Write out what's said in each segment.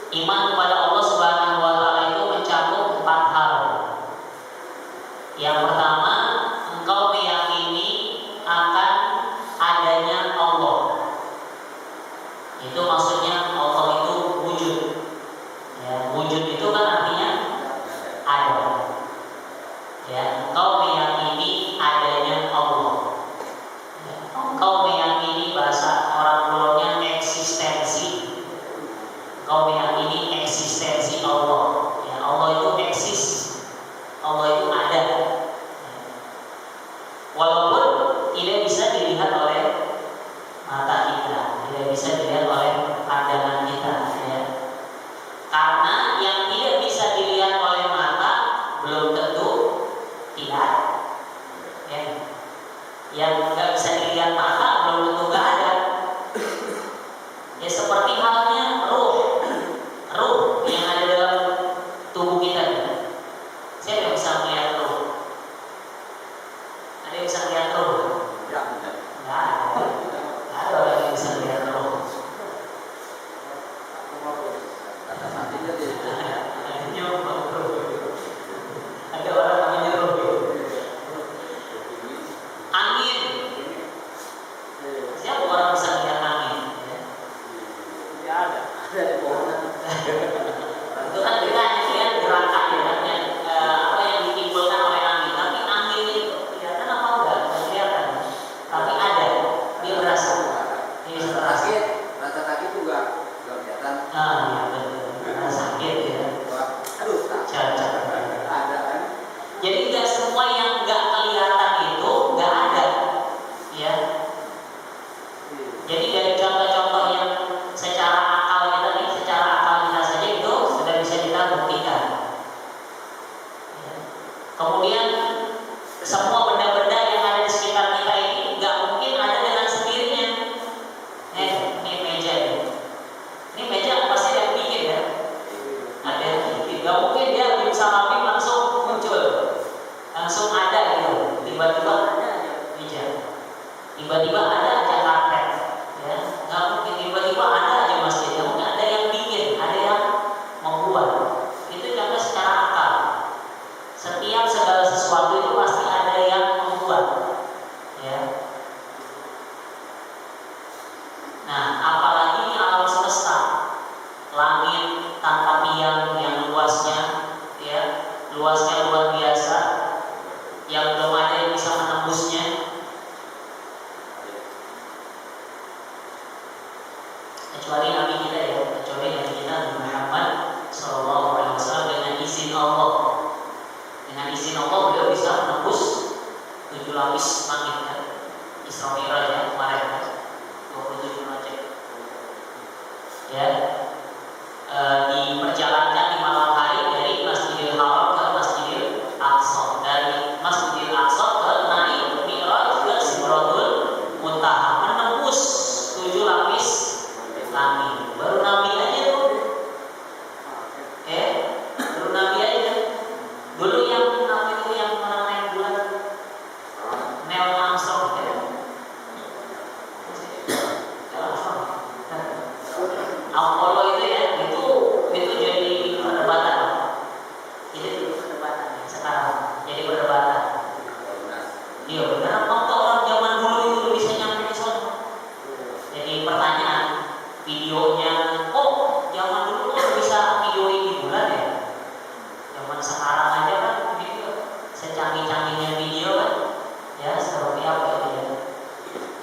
Iman kepada Allah Subhanahu wa taala itu mencakup 4 hal. Yang pertama, engkau meyakini akan adanya Allah. Itu maksudnya Allah itu wujud. Ya, wujud itu kan artinya ada. Ya, engkau meyakini adanya Allah. Ya, engkau meyakini, bahasa orang Purwonya, eksistensi. Engkau meyakini eksistensi Allah. Ya, Allah itu eksis. Allah itu ada. Walaupun tidak bisa dilihat oleh mata kita, tidak bisa dilihat oleh pandangan kita, ya. Karena yang tidak bisa dilihat oleh mata belum tentu tidak ada. Ya. Yang nggak bisa dilihat mata belum tentu nggak ada. Ya, seperti halnya ruh yang ada dalam tubuh kita. Saya nggak bisa melihat ruh. Ada yang bisa melihat ruh? Nggak ada. Nggak ada orang yang bisa melihat ruh. Ada orang namanya ruh. Angin. Siapa orang bisa melihat angin? Tidak ada. Itu kan kita hanya lihat gerakannya, apa yang ditimbulkan oleh angin. Tapi anginnya itu kelihatan apa enggak? Tidak kelihatan. Tapi ada, dia berasa. Dia bisa terasa. Rasa sakit juga nggak kelihatan. Iya betul. Rasa sakit ya. Aduh, Cacat. ada kan? Jadi tidak semua yang nggak kelihatan itu nggak ada, ya. Jadi dari contoh-contoh yang secara akal kita saja itu sudah bisa kita buktikan. Ya. Kemudian semua benda-benda yang ada di sekitar kita ini nggak mungkin ada dengan sendirinya. Ini meja ini. Ini meja pasti ada yang bikin ya. Ada yang bikin. Nggak mungkin dia bim sama bim langsung muncul, langsung ada gitu. Tiba-tiba ada aja meja. Tiba-tiba ada aja karpet. Ya, nggak mungkin tiba-tiba ada aja masjid. Nggak mungkin, ada yang bikin, ada yang membuat. Itu contoh secara akal. Setiap segala sesuatu itu pasti ada yang membuat. Ya. Nah, apalagi alam semesta, langit tanpa tiang yang luasnya, ya, luasnya luar biasa, yang belum ada yang bisa menembusnya. Kecuali Nabi kita ya, kecuali Nabi kita Muhammad Sallallahu Alaihi Wasallam, dengan izin Allah. Dengan izin Allah beliau bisa menembus 7 lapis langit kan. Isra Mi'raj ya kemarin kan, 27 langit. Ya, diperjalankan di malam hari dari Masjidil Haram ke Masjidil Aqsa, dari Masjidil Aqsa ke naik Mi'raj ke Sidratul Muntaha, menembus 7 lapis langit. Baru Nabi aja tuh. Baru Nabi aja. Dulu yang Nabi itu yang naik bulan, Neil Armstrong ya. Apollo itu ya, itu jadi perdebatan. Itu perdebatan ya sekarang. Jadi perdebatan. Iya benar apa orang zaman dulu itu bisa nyampe ke sana? Jadi pertanyaan, videonya, zaman dulu kan bisa videoin di bulan ya. Zaman sekarang aja kan video secanggih-canggihnya video kan, ya seperti apa itu ya.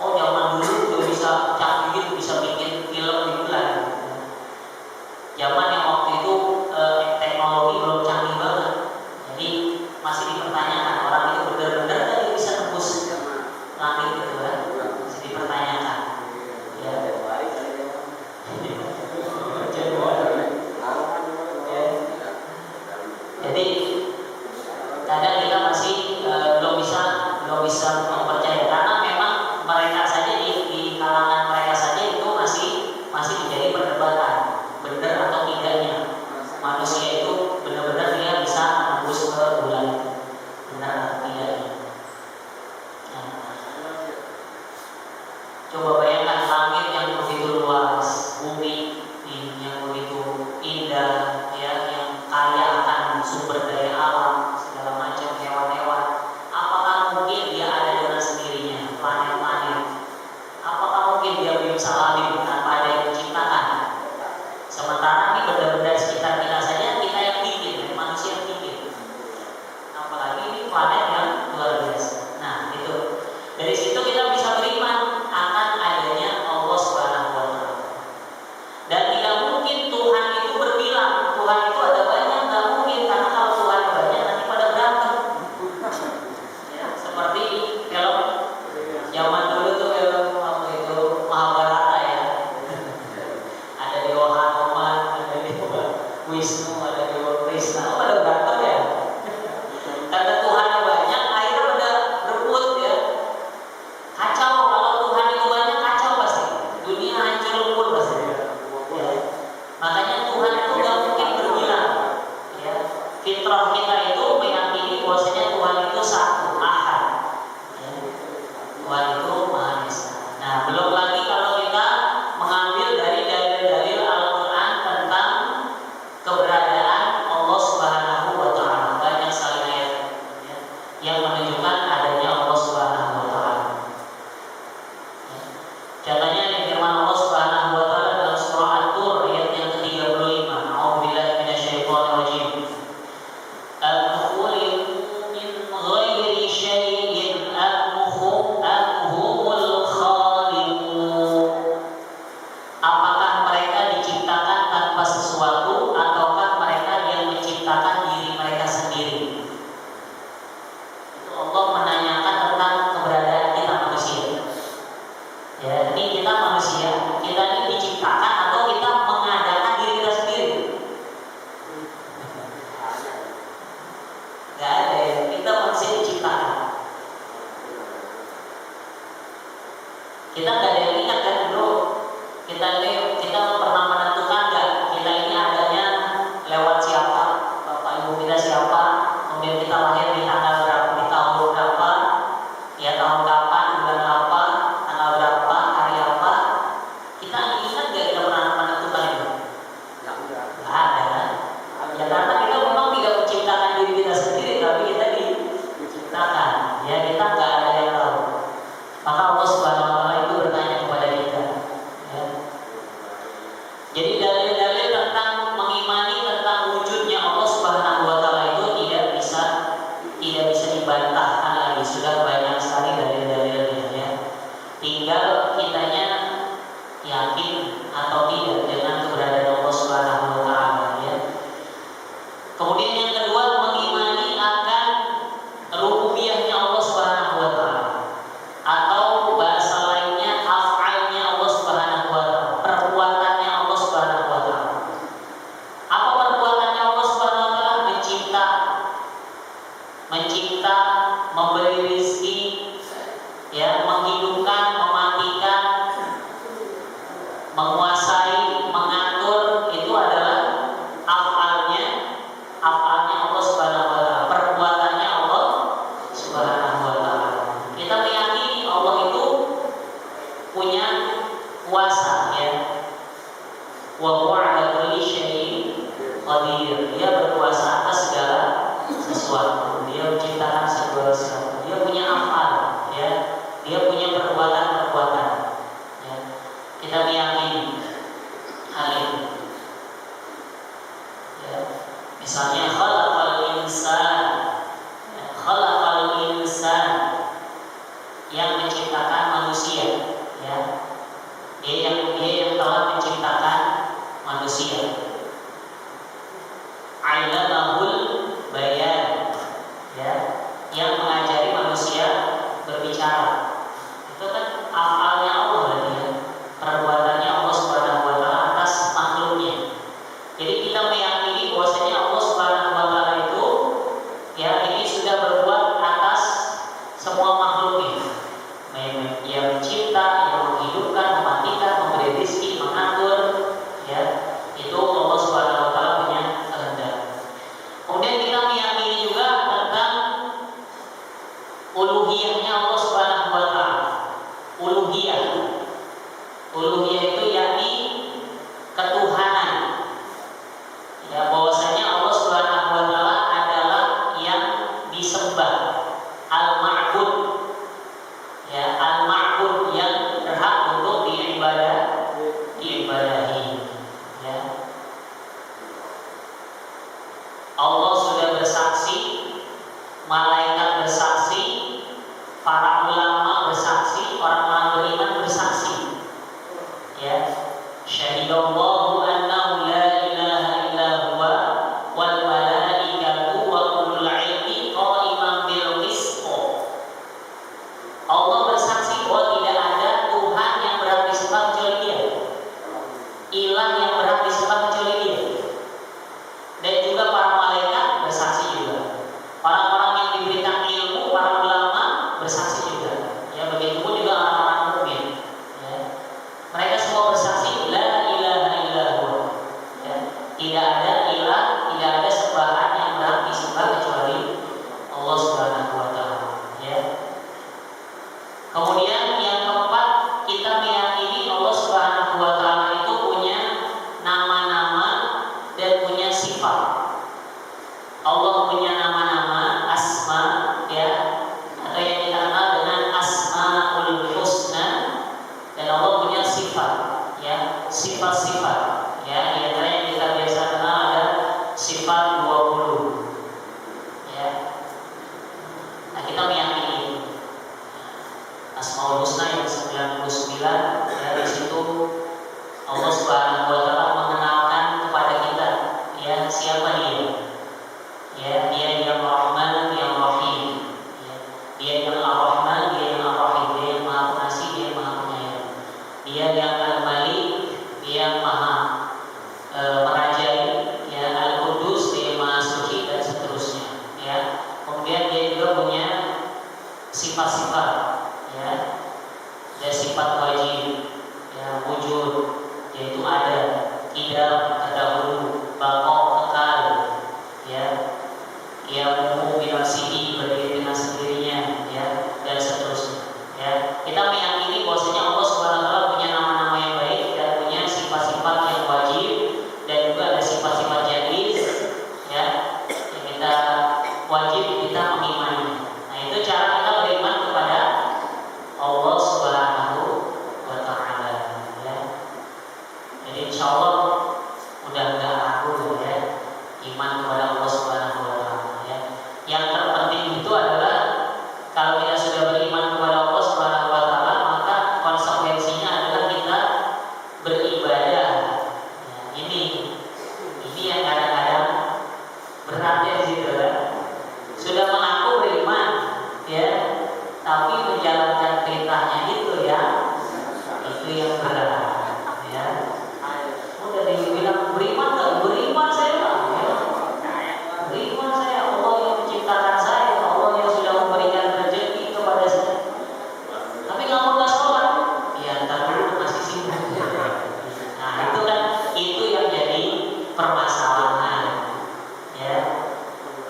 Zaman dulu juga bisa canggih, bisa bikin film di bulan. Zaman yang waktu itu teknologi belum canggih banget, jadi masih dipertanyakan orang itu benar-benar tadi bisa tembus langit gitu kan, masih dipertanyakan. Ya. Jadi kadang kita masih belum bisa mempercayai, karena memang mereka saja di kalangan mereka saja itu masih menjadi perdebatan benar atau tidak Sementara ini benda-benda sekitar kita saja kita yang bikin, manusia yang bikin. Apalagi ini planet yang luar biasa. Nah, itu. Dari situ kita bisa beriman akan adanya Allah Subhanahu wa taala. Dan tidak mungkin Tuhan itu berbilang, Tuhan itu ada banyak, nggak mungkin, karena kalau Tuhan banyak nanti pada berantem. Ya, seperti film zaman dulu tuh film apa itu Mahabharata ya. Ada Dewa Hanuman, ada Dewa Wisnu, ada Dewa Krishna, pada berantem ya. Karena Tuhan yang banyak, akhirnya pada berebut ya. Kacau, kalau Tuhan itu banyak kacau pasti. Dunia hancur lebur pasti. Ya. Makanya Tuhan itu nggak mungkin berbilang. Ya. Fitrah kita itu meyakini bahwasanya Tuhan itu satu, ahad. Ya. Tuhan itu Maha Esa. Nah, belum lagi kalau kita mengambil dari dalil-dalil Al-Quran tentang keberadaan Allah Subhanahu wa taala. Banyak sekali ayat ya, yang menunjukkan adanya Allah Subhanahu wa taala. Ya. Contohnya di firman Allah Subhanahu wa taala dalam surah At-Tur ayat yang ke-35. A'udzubillahi minasyaitonir rajim. Am khuliqu min ghairi syai'in am humul khaliqun. Apakah mereka diciptakan tanpa sesuatu ataukah mereka yang menciptakan diri mereka sendiri? Itu Allah menanyakan tentang keberadaan kita manusia. Ya, ini kita manusia, kita ini diciptakan atau kita mengadakan diri kita sendiri? Gak ada ya, kita manusia diciptakan. Kita gak ada yang ingat kan dulu kita pernah menentukan nggak kita ini adanya lewat siapa, bapak ibu kita siapa, kemudian kita lahir di tanggal berapa, di tahun berapa, ya tahun kapan, bulan apa, tanggal berapa, hari apa. Kita ingat nggak kita pernah menentukan itu? Nggak ada. Ya karena kita memang tidak menciptakan diri kita sendiri, tapi kita diciptakan. Ya kita nggak ada yang tahu. Maka Allah Subhanahu wa taala itu bertanya kepada kita. Ya. Jadi dalil-dalil tentang mengimani tentang wujudnya Allah Subhanahu wa taala itu tidak bisa dibantahkan lagi. Sudah banyak sekali dalil-dalilnya ya. Tinggal kitanya yakin atau tidak dengan keberadaan Allah Subhanahu wa taala ya. Kemudian yang kedua, mengimani akan rububiyahnya Allah Subhanahu wa taala atau bahasa lainnya af'alnya Allah Subhanahu wa taala, perbuatannya Allah Subhanahu wa taala. Apa perbuatannya Allah Subhanahu wa taala? Mencipta, memberi rezeki, ya, menghidupkan, mematikan, menguasai, mengatur, itu adalah af'alnya Allah Subhanahu wa taala, perbuatannya Allah Subhanahu wa taala. Kita meyakini Allah itu punya kuasa ya. Wa huwa 'ala kulli syai'in qadir. Dia berkuasa atas segala sesuatu. Dia menciptakan segala sesuatu. Dia punya af'al ya. Dia punya perbuatan-perbuatan. Ya. Kita meyakini hal itu. Ya. Misalnya khalaqal insan. Ya. Khalaqal insan, yang menciptakan manusia ya. Dia yang telah menciptakan manusia. Ailamahul bayan ya, yang mengajari manusia berbicara. Itu kan afalnya Allah berarti ya, perbuatannya Allah Subhanahu wa taala atas makhluknya. Jadi kita meyakini bahwasanya Allah Subhanahu wa taala itu ya ini sudah berbuat atas semua makhluknya. Yang mencipta, yang menghidupkan, mematikan, memberi rezeki, mengatur ya. Itu Tidak ada ilah, tidak ada sembahan yang berhak disembah kecuali Allah Subhanahu wa taala, ya. Kemudian yang keempat, kita meyakini Allah Subhanahu wa taala itu punya nama-nama dan punya sifat. Allah punya nama-nama, asma, ya, atau yang kita kenal dengan asmaul husna, dan Allah punya sifat, ya, sifat-sifat, ya. Di antara yang kita biasa kenal ada sifat 20, ya. Nah, kita meyakini asmaul husna yang 99, ya, di situ Allah Subhanahu wa taala mengenalkan kepada kita, ya, siapa dia. Ya, dia yang Rahman, yang Rahim, ya. Dia yang Ar-Rahman, dia yang Ar-Rahim, dia yang Maha Pengasih, dia yang Maha Penyayang. Dia yang Al-Malik, dia yang Maha Merajai, ya, Al-Qudus, dia yang Maha Suci, dan seterusnya, ya. Kemudian dia juga punya sifat-sifat, ya. Ada sifat wajib, ya, wujud, yaitu ada, idam, terdahulu, baqo, kekal, ya. Yang binafsihi, berdiri dengan sendirinya, ya, dan seterusnya, ya. Kita meyakini bahwasanya Allah Subhanahu wa taala punya nama-nama yang baik dan punya sifat-sifat yang wajib, dan juga ada sifat-sifat jaiz, ya, yang kita wajib kita mengimaninya. Nah, itu cara kita beriman kepada Allah Subhanahu wa taala, ya. Jadi insyaallah mudah enggak ragu, ya, iman kepada Allah Subhanahu wa taala. Yang terpenting itu adalah kalau kita sudah beriman kepada Allah Subhanahu wa taala, maka konsekuensinya adalah kita beribadah. Ya, ini yang kadang-kadang berat, ya, gitu, kan. Sudah mengaku beriman, ya, tapi menjalankan perintahnya itu yang berat, ya. Udah dibilang beriman, enggak beriman saya, ya. Beriman saya, Allah yang menciptakan saya, Allah yang sudah memberikan rezeki kepada saya. Tapi kamu nggak sholat, ya ntar dulu masih sibuk. Nah, itu kan yang jadi permasalahan, ya.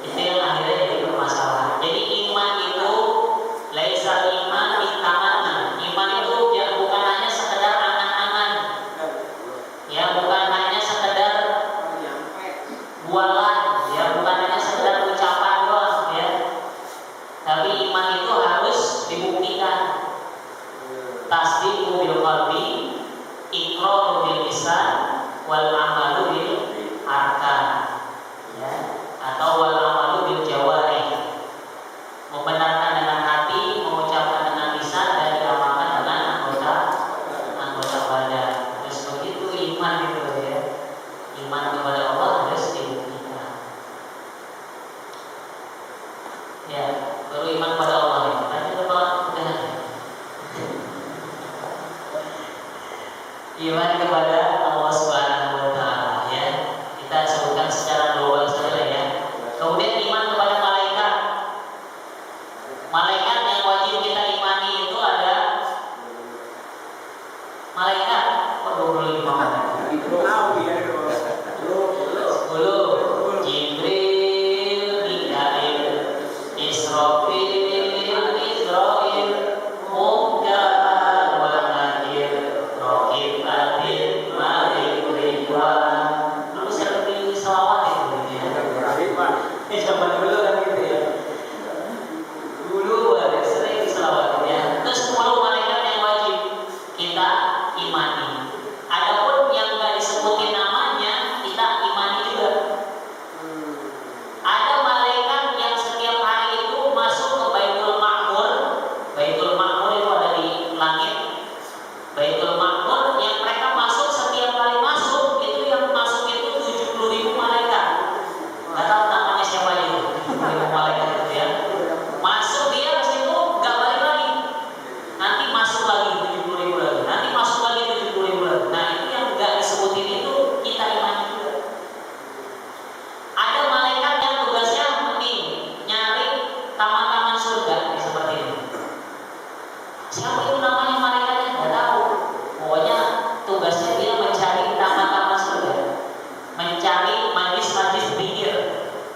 Itu yang akhirnya jadi permasalahan. Jadi iman itu laisa iman bitamanna. Iman itu ya bukan hanya sekedar angan-angan, ya, bukan hanya sekedar bualan, ya, bukan hanya sekedar ucapan doang, ya. Tapi iman itu harus dibuktikan. Tasdiqu bil qalbi, iqraru bil lisan, wal amalu bil arkan.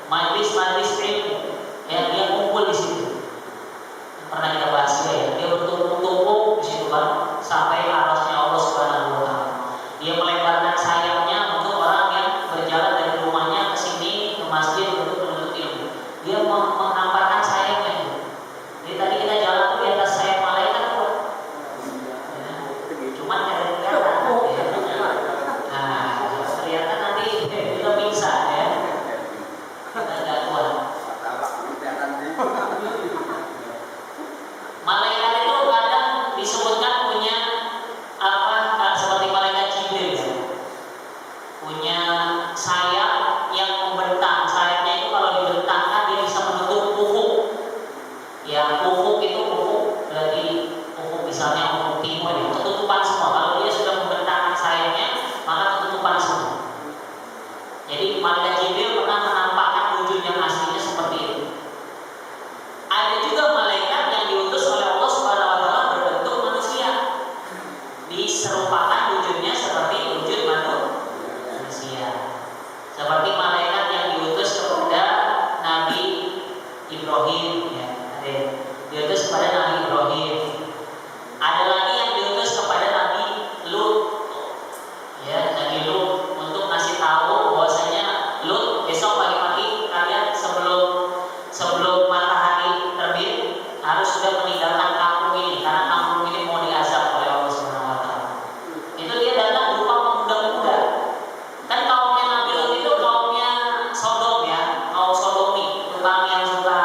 majlis ilmu, ya dia kumpul di situ. Pernah kita bahas juga ya, dia bertumpuk-tumpuk di situ kan sampai arasnya Allah Subhanahu wa taala. Dia melebarkan sayapnya untuk orang yang berjalan dari rumahnya ke sini ke masjid untuk menuntut ilmu. Dia menghamparkan sayapnya. Jadi tadi kita jalan tuh di atas sayap malaikat tuh. Ya, cuman kadang-kadang ya. Nah, kelihatan nanti kita bisa ya. Kita nggak kuat. Malaikat itu kadang disebutkan punya seperti malaikat Jibril ya. Punya sayap yang membentang. Sayapnya itu kalau dibentangkan dia bisa menutup ufuk. Ya, ufuk itu ufuk berarti ufuk misalnya ufuk timur ya, ketutupan semua. Kalau dia sudah membentangkan sayapnya, maka ketutupan semua. Jadi malaikat Jibril pernah menampakkan wujud yang aslinya seperti itu. Ada juga malaikat yang diutus oleh Allah Subhanahu wa taala berbentuk manusia. Diserupakan wujudnya seperti wujud manusia. Seperti malaikat yang diutus kepada Nabi Ibrahim ya, ada diutus kepada Nabi Ibrahim. Ada lagi yang diutus kepada Nabi Lut. Ya, Nabi Lut untuk ngasih tahu bahwasanya Lut besok pagi-pagi kalian sebelum matahari terbit harus sudah meninggalkan kampung ini karena kampung ini mau diazab oleh Allah Subhanahu wa taala. Itu dia datang berupa pemuda-pemuda. Kan kaumnya Nabi Lut itu kaumnya Sodom ya, kaum Sodomi, tukang yang suka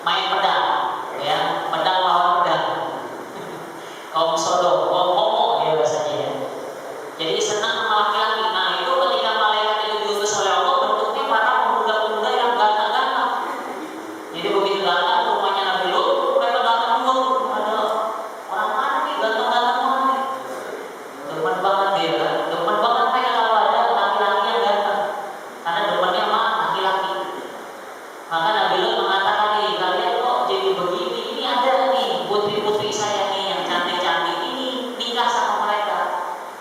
main pedang ya, pedang lawan pedang. Kaum Sodom, kaum homo ya bahasanya ya. Jadi senang sama laki-laki. Nah itu ketika malaikat itu diutus oleh Allah bentuknya para pemuda-pemuda yang ganteng-ganteng. Jadi begitu datang ke rumahnya Nabi Lut, mereka datang dulu. Ada orang mana nih ganteng-ganteng banget nih. Demen banget dia kan. Demen banget mereka kalau ada laki-laki yang ganteng. Karena demennya sama laki-laki. Maka Nabi Lut mengatakan nih, kalian kok jadi begini? Ini ada nih putri-putri saya nih yang cantik-cantik ini nikah sama mereka.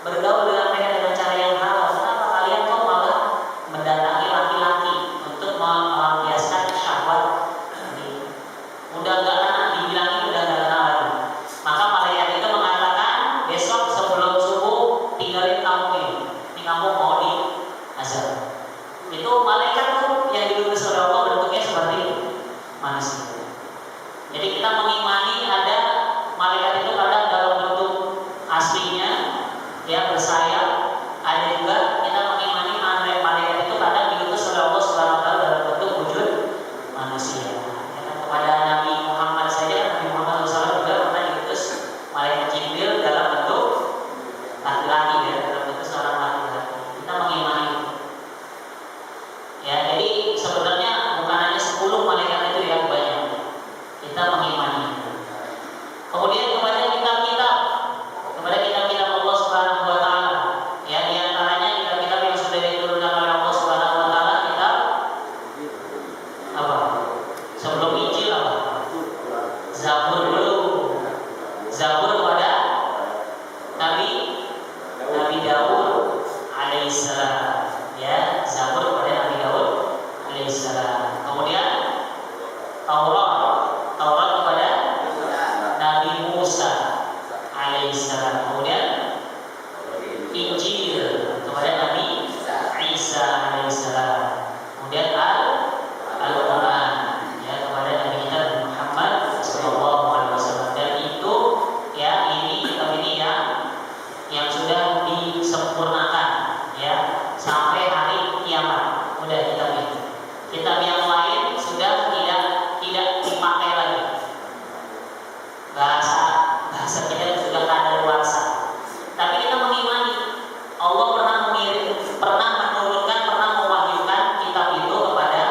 Bergaul dengan mereka dengan cara yang halal. Kenapa kalian kok malah mendatangi laki-laki untuk melampiaskan syahwat ini? Udah gak kena, dibilangin udah gak kena lagi. Maka malaikat itu mengatakan besok sebelum subuh tinggalin kampung ini. Ini kampung mau diazab. Itu malaikat tuh yang diutus oleh Allah bentuknya seperti manusia. Jadi kita mengimani ada malaikat itu kadang dalam bentuk aslinya ya bersayap. Ada juga kita mengimani malaikat itu kadang diutus oleh Allah Subhanahu wa taala dalam bentuk wujud manusia. Ya, kepada Nabi Muhammad saja, Nabi Muhammad SAW juga pernah diutus malaikat Jibril dalam bentuk laki-laki ya, dalam bentuk seorang laki-laki. Kita mengimani itu. Ya, jadi sebenarnya bukan hanya 10 malaikat itu yang banyak. Kita mengimani. Kemudian kepada kitab-kitab Allah Subhanahu wa taala. Ya, di antaranya kitab-kitab yang sudah diturunkan oleh Allah Subhanahu wa taala, kitab apa? Sebelum Injil apa? Zabur dulu. Zabur kepada Nabi Daud alaihissalam. Ya, Zabur kepada Nabi Daud alaihissalam. Kemudian Taurat kepada Nabi Musa alaihissalam. Kemudian Injil kepada Nabi Isa alaihissalam. Kemudian Al-Quran ya kepada Nabi kita Muhammad sallallahu alaihi wasallam. Dan itu ya kitab ini yang sudah disempurnakan ya sampai hari kiamat. Udah kitab itu. Kitab yang lain sudah tidak dipakai lagi. Bahasa kita sudah kadaluarsa. Tapi kita mengimani Allah pernah menurunkan, pernah mewahyukan kitab itu kepada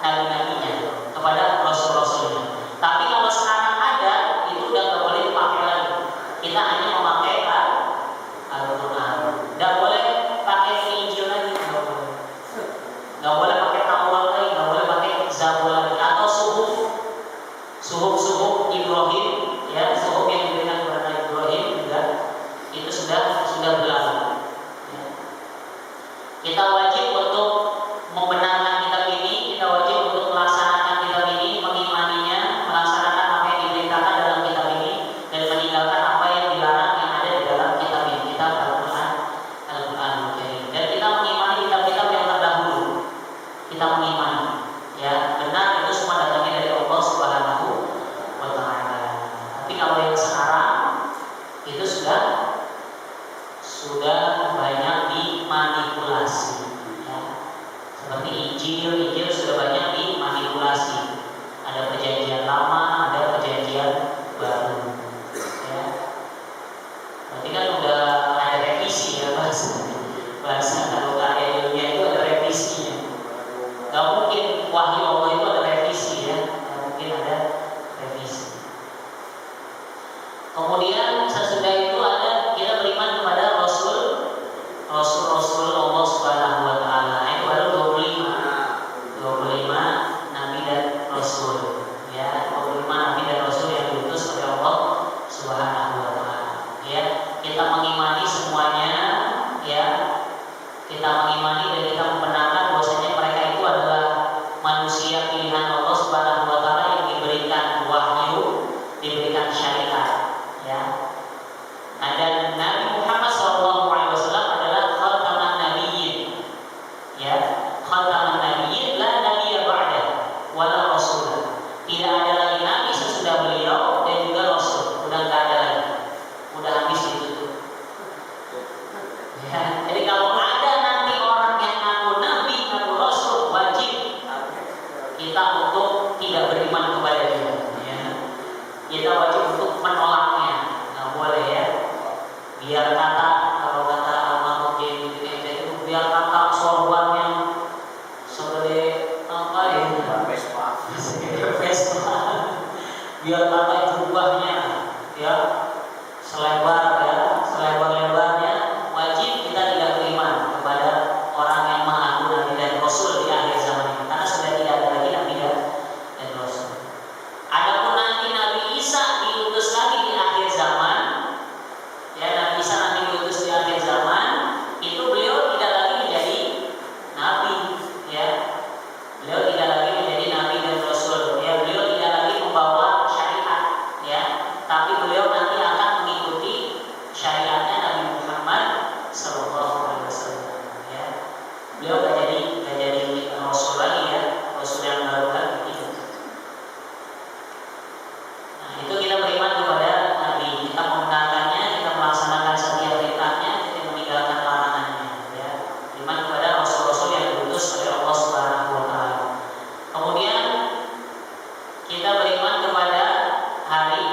nabi-nabinya, kepada rasul-rasulnya. Tapi kalau sekarang ada, itu udah nggak boleh dipakai lagi. Kita hanya memakai Al-Quran. Nggak boleh pakai Injil lagi, nggak boleh pakai Taurat lagi, nggak boleh pakai Zabur lagi, atau suhuf Ibrahim, ya suhuf yang diberikan kepada Ibrahim juga itu sudah berlalu. Ya. Kita wajib untuk Seperti Injil sudah banyak dimanipulasi. Ada perjanjian lama, ada perjanjian baru. Ya. Berarti kan udah ada revisi ya bahasa kalau karya ilmiah itu ada revisinya. Gak mungkin wahyu Allah itu ada revisi ya, gak mungkin ada revisi. Kemudian sesudah itu ada kita beriman kepada Rasul Allah Subhanahu wa taala. Itu baru 25 nabi dan rasul. Ya, 25 nabi dan rasul yang diutus oleh Allah Subhanahu wa taala. Ya, kita mengimani semuanya, ya. Kita mengimani dan kita membenarkan bahwasanya mereka itu adalah manusia pilihan Allah Subhanahu wa taala yang diberikan wahyu, diberikan syariat, ya. Nah, dan Nabi Muhammad SAW adalah khataman nabiyyin, ya, khataman nabiyyin, la nabiyya ba'da wala rasul. Tidak ada lagi nabi sesudah beliau dan juga rasul. Udah nggak ada lagi, udah habis ditutup. Ya, jadi kalau ada nanti orang yang ngaku nabi, ngaku rasul, wajib kita untuk tidak beriman kepada dia. Ya. Kita wajib untuk menolaknya, nggak boleh ya. Biar kata, kalau kata almarhum itu biar kata sorbannya segede apa ya? Vespa. Biar kata jubahnya ya selebar-lebarnya, wajib kita tidak beriman kepada orang yang mengaku nabi dan rasul di akhir zaman ini, karena sudah tidak ada lagi nabi dan rasul. Adapun nanti Nabi Isa diutus lagi di akhir zaman, ya, Nabi Isa nanti diutus di akhir zaman, itu beliau tidak lagi menjadi nabi, ya. Beliau tidak lagi menjadi nabi dan rasul, ya. Beliau tidak lagi membawa syariat, ya. Tapi beliau nanti akan mengikuti syariatnya Nabi Muhammad SAW, ya. Beliau gak jadi rasul lagi, ya, rasul yang baru lagi. Nah, itu kita beriman kepada Nabi, kita membenarkannya, kita melaksanakan setiap perintahnya, kita meninggalkan larangannya, ya. Beriman kepada rasul-rasul yang diutus oleh Allah Subhanahu wa taala. Kemudian kita beriman kepada hari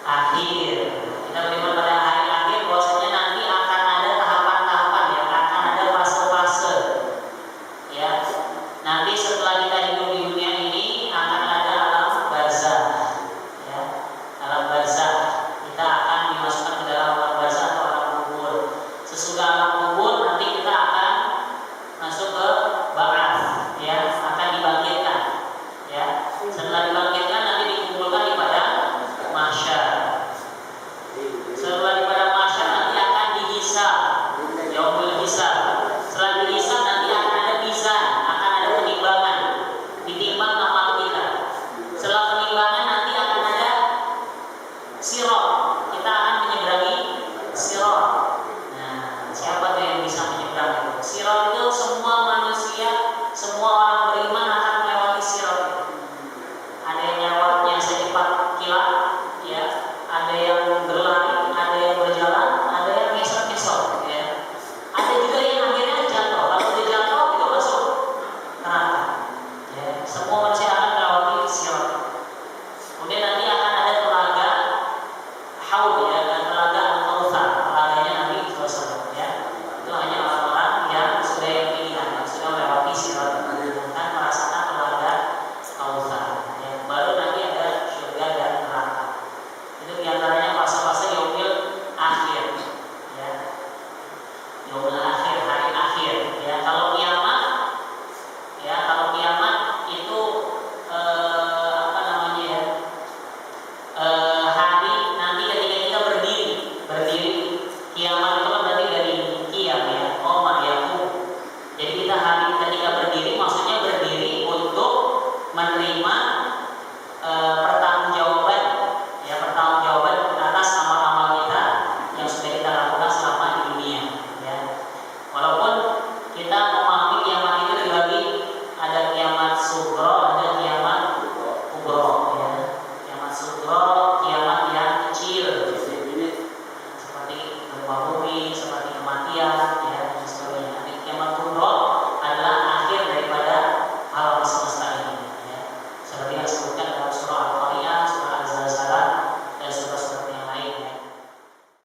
akhir. Kita beriman pada hari akhir bahwasanya nanti akan ada tahapan-tahapan, ya, akan ada fase-fase. Ya. Nanti setelah kita hidup di dunia ini akan ada alam barzakh. Ya. Alam barzakh. Kita akan dimasukkan ke dalam alam barzakh atau alam kubur. Sesudah alam kubur